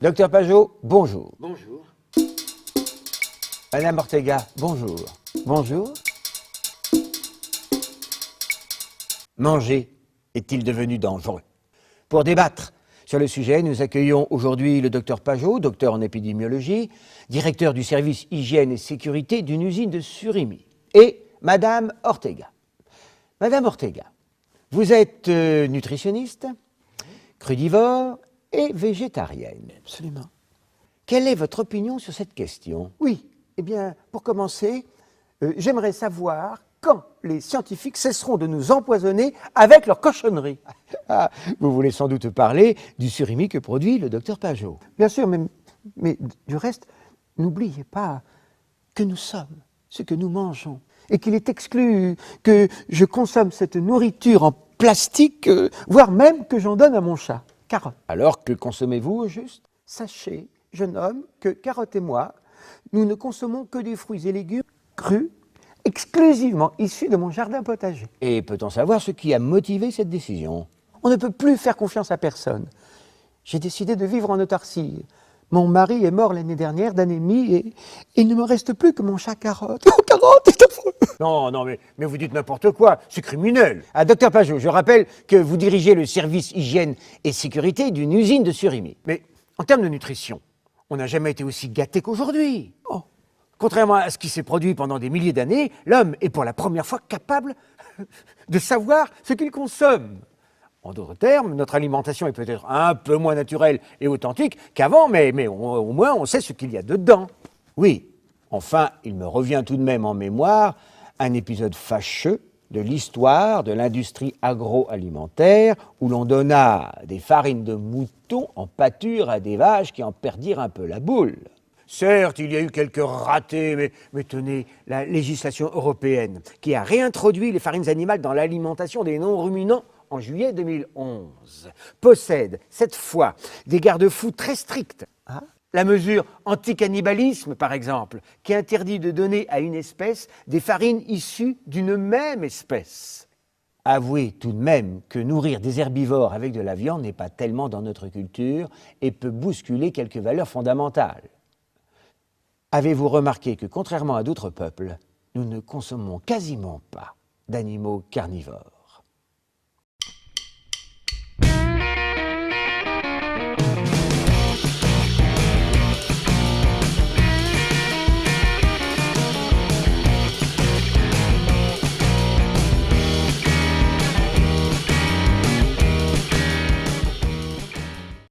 Docteur Pajot, bonjour. Bonjour. Madame Ortega, bonjour. Bonjour. Manger est-il devenu dangereux? Pour débattre sur le sujet, nous accueillons aujourd'hui le docteur Pajot, docteur en épidémiologie, directeur du service hygiène et sécurité d'une usine de Surimi, et Madame Ortega. Madame Ortega, vous êtes nutritionniste, crudivore et végétarienne. Absolument. Quelle est votre opinion sur cette question? Oui, eh bien, pour commencer, j'aimerais savoir quand les scientifiques cesseront de nous empoisonner avec leurs cochonneries. Ah, vous voulez sans doute parler du surimi que produit le docteur Pajot. Bien sûr, mais du reste, n'oubliez pas que nous sommes ce que nous mangeons et qu'il est exclu que je consomme cette nourriture en plastique, voire même que j'en donne à mon chat. Carotte. Alors que consommez-vous au juste? Sachez, jeune homme, que Carotte et moi, nous ne consommons que des fruits et légumes crus, exclusivement issus de mon jardin potager. Et peut-on savoir ce qui a motivé cette décision? On ne peut plus faire confiance à personne. J'ai décidé de vivre en autarcie. Mon mari est mort l'année dernière d'anémie et il ne me reste plus que mon chat Carotte. Oh, Carotte, c'est affreux! Non, mais vous dites n'importe quoi, c'est criminel. Ah, docteur Pajot, je rappelle que vous dirigez le service hygiène et sécurité d'une usine de Surimi. Mais en termes de nutrition, on n'a jamais été aussi gâté qu'aujourd'hui. Oh. Contrairement à ce qui s'est produit pendant des milliers d'années, l'homme est pour la première fois capable de savoir ce qu'il consomme. En d'autres termes, notre alimentation est peut-être un peu moins naturelle et authentique qu'avant, mais au moins on sait ce qu'il y a dedans. Oui, enfin, il me revient tout de même en mémoire un épisode fâcheux de l'histoire de l'industrie agroalimentaire où l'on donna des farines de mouton en pâture à des vaches qui en perdirent un peu la boule. Certes, il y a eu quelques ratés, mais tenez, la législation européenne qui a réintroduit les farines animales dans l'alimentation des non-ruminants en juillet 2011 possède cette fois des garde-fous très stricts. Ah. La mesure anti-cannibalisme, par exemple, qui interdit de donner à une espèce des farines issues d'une même espèce. Avouez tout de même que nourrir des herbivores avec de la viande n'est pas tellement dans notre culture et peut bousculer quelques valeurs fondamentales. Avez-vous remarqué que, contrairement à d'autres peuples, nous ne consommons quasiment pas d'animaux carnivores?